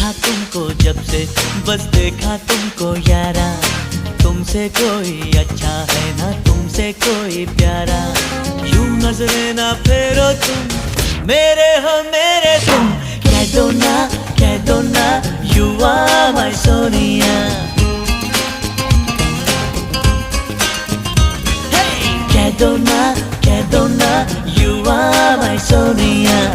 देखा तुमको जब से, बस देखा तुमको यारा। तुमसे कोई अच्छा है ना तुमसे कोई प्यारा। यूं नजरें ना फेरो तुम, मेरे हो मेरे तुम। कह दो ना you are my सोनिया। कह दो ना you are my सोनिया।